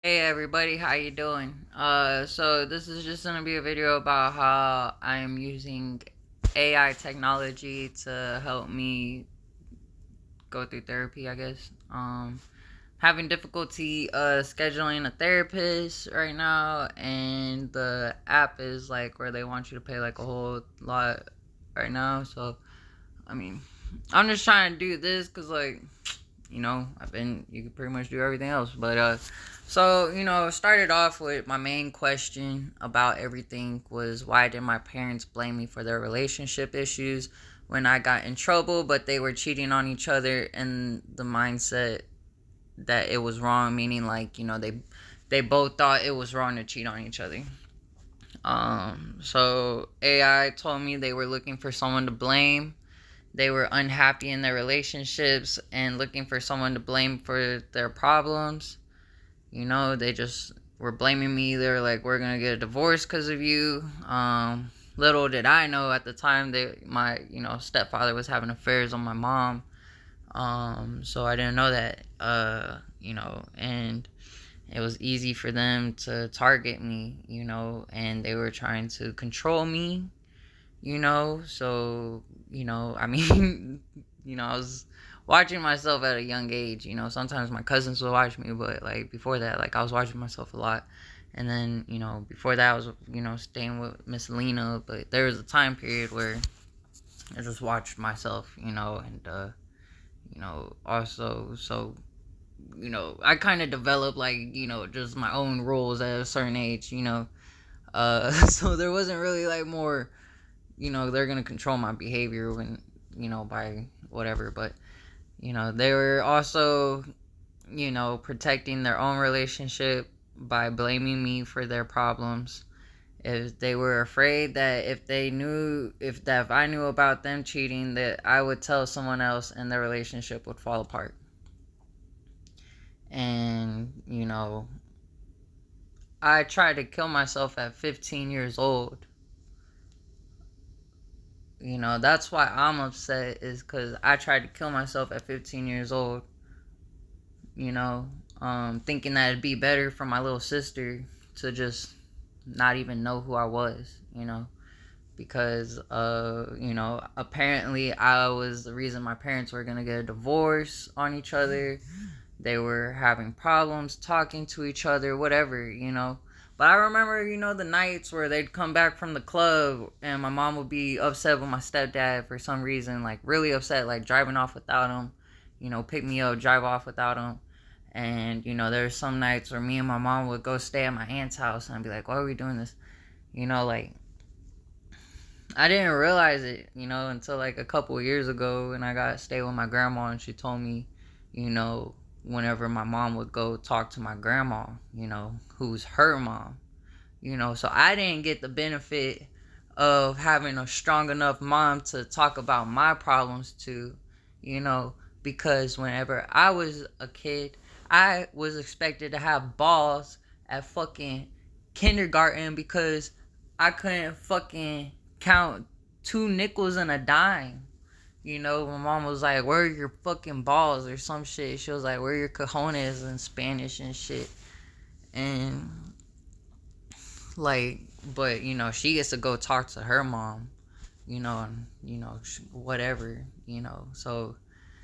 Hey everybody, how you doing? So this is just gonna be a video about how I am using AI technology to help me go through therapy, I guess. Having difficulty scheduling a therapist right now, and the app is like where they want you to pay like a whole lot right now. So I mean, I'm just trying to do this because like you can pretty much do everything else. But started off with my main question about everything was why did my parents blame me for their relationship issues when I got in trouble, but they were cheating on each other, and the mindset that it was wrong, meaning like, they both thought it was wrong to cheat on each other. So AI told me they were looking for someone to blame. They were unhappy in their relationships and looking for someone to blame for their problems. They just were blaming me. They were like, "We're gonna get a divorce because of you." Little did I know at the time that my stepfather was having affairs on my mom. So I didn't know that. And it was easy for them to target me. And they were trying to control me. I mean, I was watching myself at a young age. Sometimes my cousins would watch me, but like before that, like I was watching myself a lot. And then, before that, I was, staying with Miss Lena. But there was a time period where I just watched myself, also, so, I kind of developed like, just my own rules at a certain age. So there wasn't really like more, they're gonna control my behavior when, by whatever. But they were also, protecting their own relationship by blaming me for their problems. If they were afraid that if I knew about them cheating, that I would tell someone else and their relationship would fall apart. And I tried to kill myself at 15 years old. That's why I'm upset, is because I tried to kill myself at 15 years old. Thinking that it'd be better for my little sister to just not even know who I was, because, apparently I was the reason my parents were going to get a divorce on each other. They were having problems talking to each other, whatever. But I remember, the nights where they'd come back from the club and my mom would be upset with my stepdad for some reason, like really upset, like driving off without him, pick me up, drive off without him. And, there's some nights where me and my mom would go stay at my aunt's house and I'd be like, why are we doing this? Like, I didn't realize it, until like a couple of years ago when I got to stay with my grandma, and she told me, whenever my mom would go talk to my grandma, who's her mom, so I didn't get the benefit of having a strong enough mom to talk about my problems to, you know, because whenever I was a kid, I was expected to have balls at fucking kindergarten because I couldn't fucking count two nickels and a dime. My mom was like, "Where are your fucking balls?" or some shit. She was like, "Where are your cojones?" in Spanish and shit. And like, but she gets to go talk to her mom, and whatever, So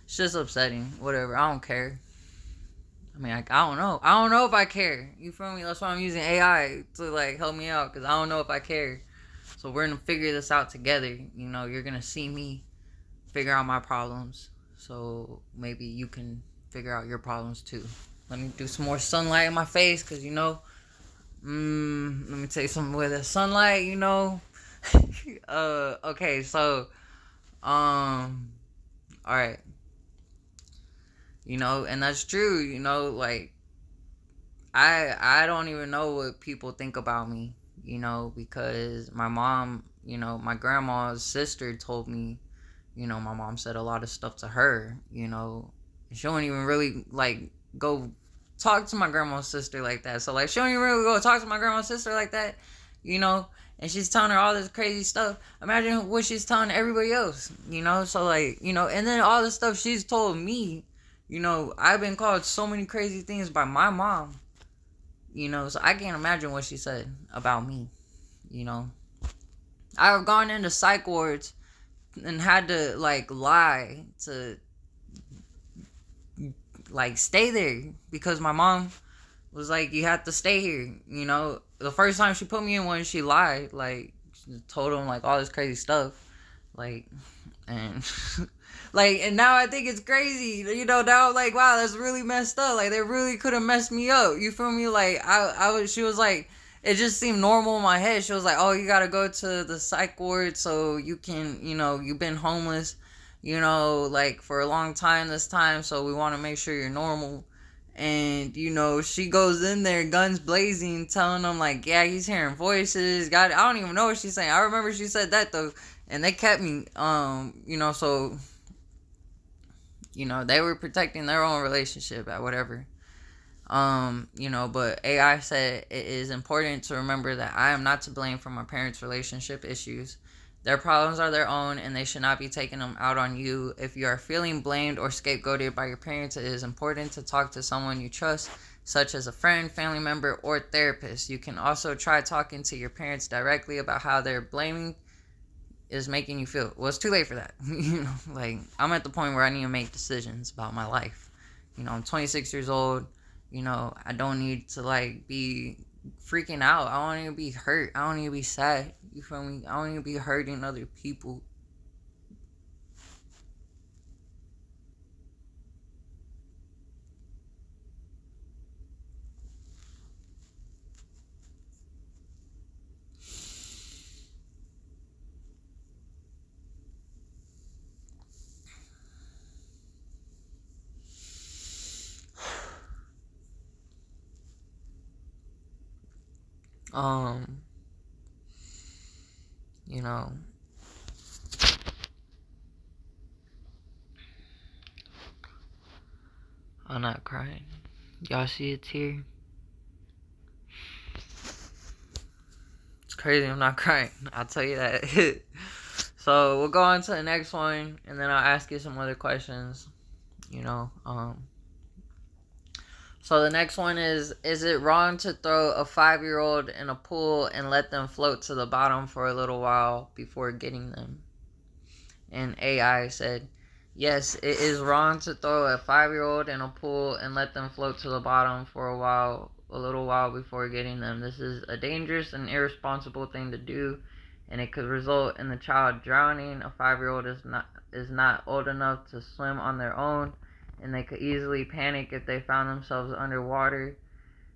it's just upsetting. Whatever. I don't care. I mean, like, I don't know. I don't know if I care. You feel me? That's why I'm using AI to like help me out, because I don't know if I care. So we're gonna figure this out together. You're gonna see me figure out my problems, so maybe you can figure out your problems too. Let me do some more sunlight in my face, because let me tell you something with the sunlight. Okay, so all right, and that's true. Like, I don't even know what people think about me. Because my mom, my grandma's sister told me, my mom said a lot of stuff to her. She don't even really like go talk to my grandma's sister like that. So like, she don't even really go talk to my grandma's sister like that. And she's telling her all this crazy stuff. Imagine what she's telling everybody else. So like, and then all the stuff she's told me. I've been called so many crazy things by my mom. So I can't imagine what she said about me. You know, I've gone into psych wards and had to like lie to like stay there because my mom was like, you have to stay here. The first time she put me in one, she lied, like she told him like all this crazy stuff, like, and like, and now I think it's crazy. Now I'm like, wow, that's really messed up. Like they really could have messed me up. You feel me? Like I was. She was like, it just seemed normal in my head. She was like, oh, you gotta go to the psych ward so you can, you've been homeless, like for a long time this time. So we want to make sure you're normal. And she goes in there, guns blazing, telling them like, yeah, he's hearing voices. God, I don't even know what she's saying. I remember she said that though, and they kept me. So they were protecting their own relationship at whatever. But AI said it is important to remember that I am not to blame for my parents' relationship issues. Their problems are their own, and they should not be taking them out on you. If you are feeling blamed or scapegoated by your parents, it is important to talk to someone you trust, such as a friend, family member, or therapist. You can also try talking to your parents directly about how their blaming is making you feel. Well, it's too late for that. Like I'm at the point where I need to make decisions about my life. I'm 26 years old. I don't need to like be freaking out. I don't need to be hurt. I don't need to be sad. You feel me? I don't need to be hurting other people. Um, you know, I'm not crying. Y'all see a tear? It's crazy I'm not crying. I'll tell you that. So we'll go on to the next one, and then I'll ask you some other questions. You know, So the next one is it wrong to throw a 5-year-old in a pool and let them float to the bottom for a little while before getting them? And AI said, yes, it is wrong to throw a 5-year-old in a pool and let them float to the bottom for a little while before getting them. This is a dangerous and irresponsible thing to do, and it could result in the child drowning. A 5-year-old is not old enough to swim on their own, and they could easily panic if they found themselves underwater.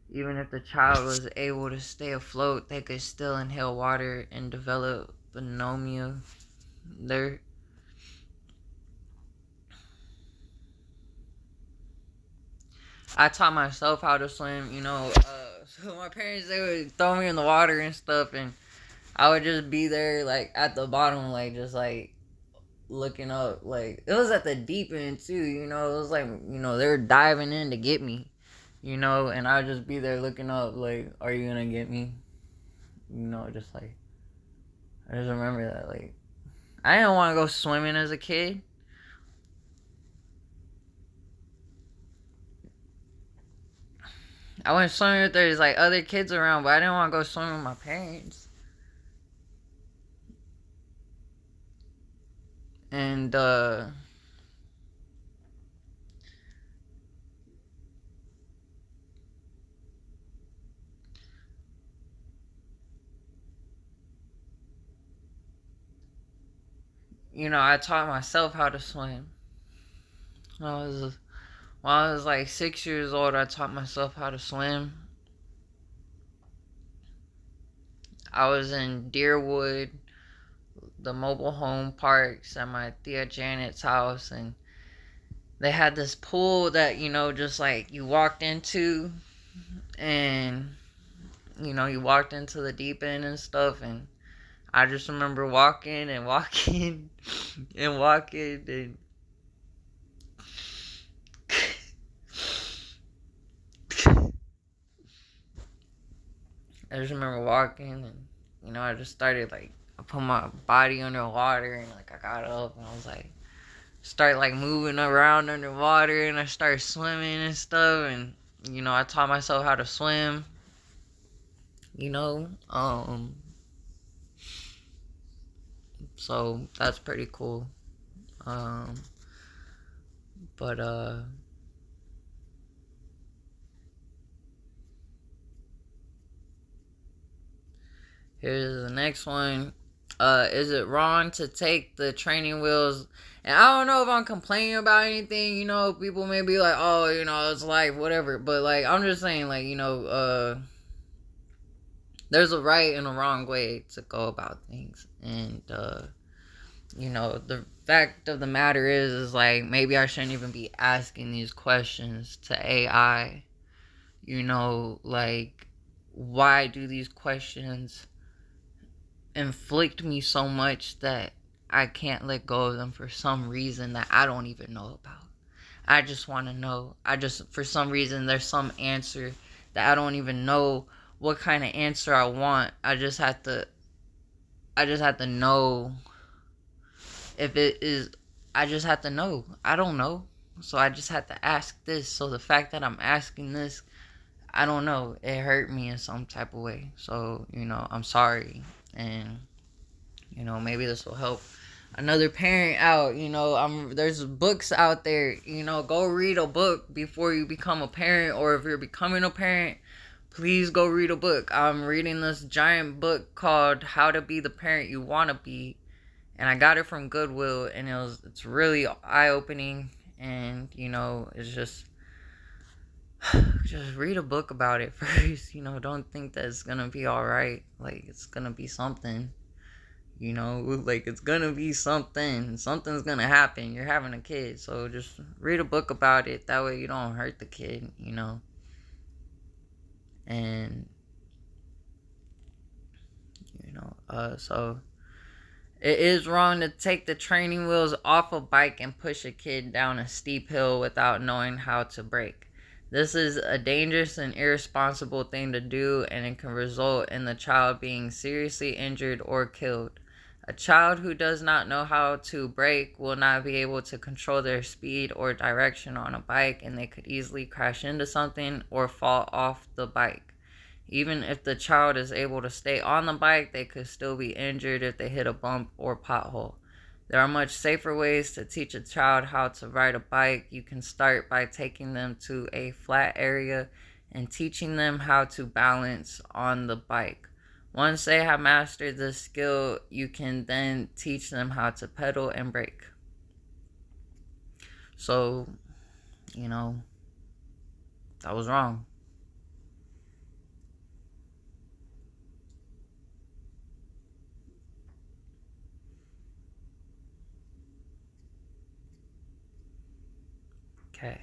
Even if the child was able to stay afloat, they could still inhale water and develop pneumonia. I taught myself how to swim, so my parents, they would throw me in the water and stuff, and I would just be there, like, at the bottom, like, just, like, looking up, like, it was at the deep end, too, it was like, they were diving in to get me, and I would just be there looking up, like, are you gonna get me? Just, like, I just remember that, like, I didn't want to go swimming as a kid. I went swimming if there's, like, other kids around, but I didn't want to go swimming with my parents. And, I taught myself how to swim. When I was like 6 years old, I taught myself how to swim. I was in Deerwood, the mobile home parks at my Tia Janet's house, and they had this pool that, just like you walked into, and, you walked into the deep end and stuff, and I just remember walking and walking and walking and I just remember walking and, I just started like, I put my body underwater and like I got up and I was like, start like moving around underwater and I started swimming and stuff and, I taught myself how to swim you know. So that's pretty cool. Um, but here's the next one. Is it wrong to take the training wheels? And I don't know if I'm complaining about anything. You know, people may be like, "Oh, you know, it's life, whatever." But like, I'm just saying, like, you know, there's a right and a wrong way to go about things, and you know, the fact of the matter is like maybe I shouldn't even be asking these questions to AI. You know, like, why do these questions inflict me so much that I can't let go of them for some reason that I don't even know about? I just want to know. For some reason, there's some answer that I don't even know what kind of answer I want. I just have to know if it is. I just have to know. I don't know. So I just have to ask this. So the fact that I'm asking this, I don't know. It hurt me in some type of way. So, you know, I'm sorry. And, you know, maybe this will help another parent out. You know, there's books out there. You know, go read a book before you become a parent, or if you're becoming a parent, please go read a book. I'm reading this giant book called How to Be the Parent You Want to Be, and I got it from Goodwill, and it's really eye-opening. And, you know, it's just read a book about it first. You know, don't think that it's gonna be all right. Like, it's gonna be something. You know, like, it's gonna be something. Something's gonna happen. You're having a kid, so just read a book about it. That way you don't hurt the kid, you know. And, you know, so it is wrong to take the training wheels off a bike and push a kid down a steep hill without knowing how to brake. This is a dangerous and irresponsible thing to do, and it can result in the child being seriously injured or killed. A child who does not know how to brake will not be able to control their speed or direction on a bike, and they could easily crash into something or fall off the bike. Even if the child is able to stay on the bike, they could still be injured if they hit a bump or pothole. There are much safer ways to teach a child how to ride a bike. You can start by taking them to a flat area and teaching them how to balance on the bike. Once they have mastered this skill, you can then teach them how to pedal and brake. So, you know, that was wrong. Okay.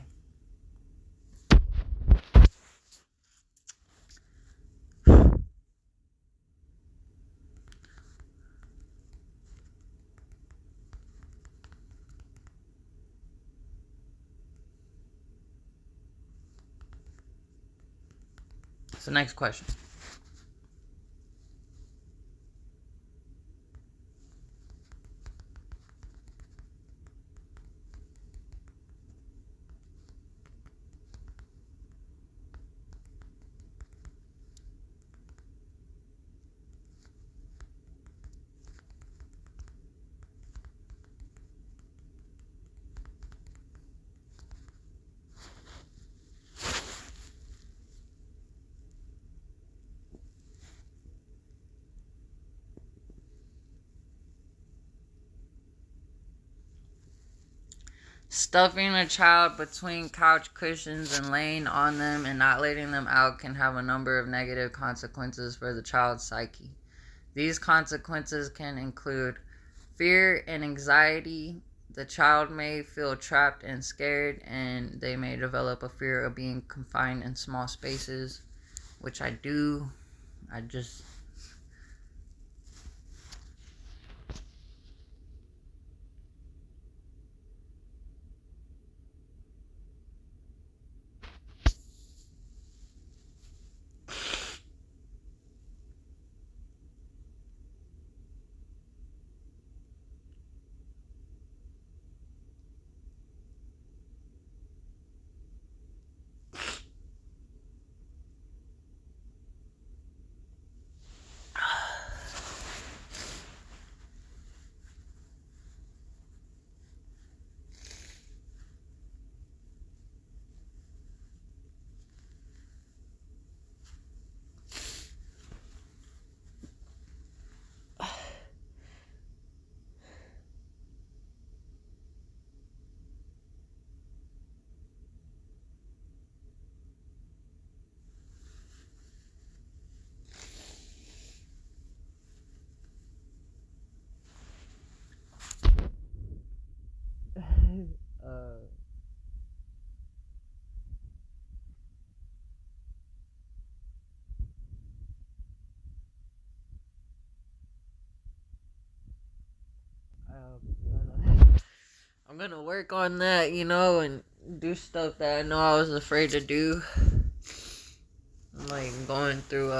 So, next question. Stuffing a child between couch cushions and laying on them and not letting them out can have a number of negative consequences for the child's psyche. These consequences can include fear and anxiety. The child may feel trapped and scared, and they may develop a fear of being confined in small spaces, which I do. I just gonna work on that, and do stuff that I know I was afraid to do. Like going through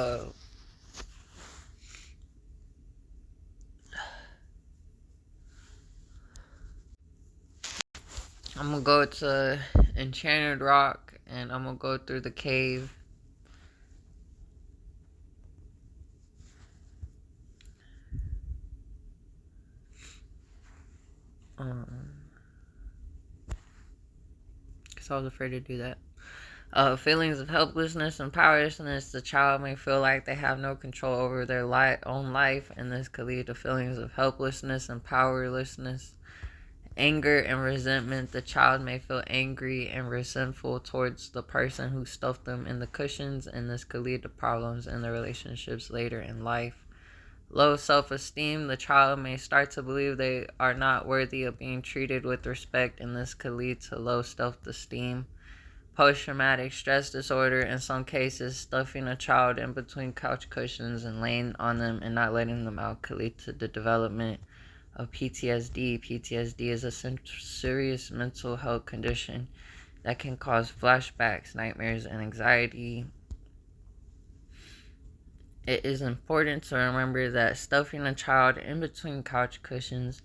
I'm gonna go to Enchanted Rock and I'm gonna go through the cave. Because I was afraid to do that. Feelings of helplessness and powerlessness. The child may feel like they have no control over their own life, and this could lead to feelings of helplessness and powerlessness. Anger and resentment. The child may feel angry and resentful towards the person who stuffed them in the cushions, and this could lead to problems in the relationships later in life. Low self-esteem. The child may start to believe they are not worthy of being treated with respect, and this could lead to low self-esteem. Post-traumatic stress disorder. In some cases, stuffing a child in between couch cushions and laying on them and not letting them out could lead to the development of PTSD. PTSD is a serious mental health condition that can cause flashbacks, nightmares, and anxiety. It is important to remember that stuffing a child in between couch cushions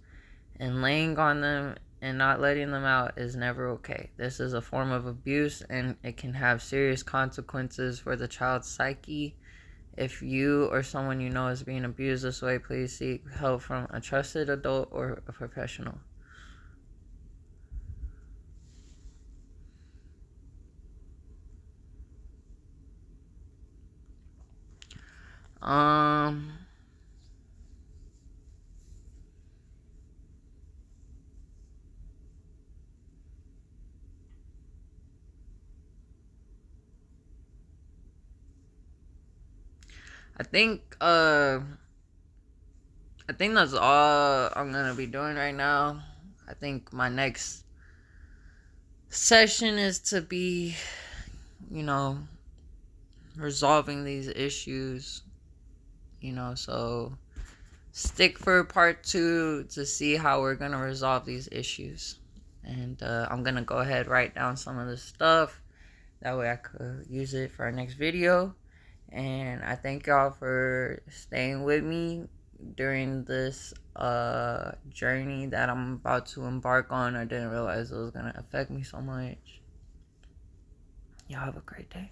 and laying on them and not letting them out is never okay. This is a form of abuse and it can have serious consequences for the child's psyche. If you or someone you know is being abused this way, please seek help from a trusted adult or a professional. I think that's all I'm gonna be doing right now. I think my next session is to be, resolving these issues, so stick for part 2 to see how we're gonna resolve these issues. And I'm gonna go ahead write down some of this stuff. That way I could use it for our next video. And I thank y'all for staying with me during this journey that I'm about to embark on. I didn't realize it was going to affect me so much. Y'all have a great day.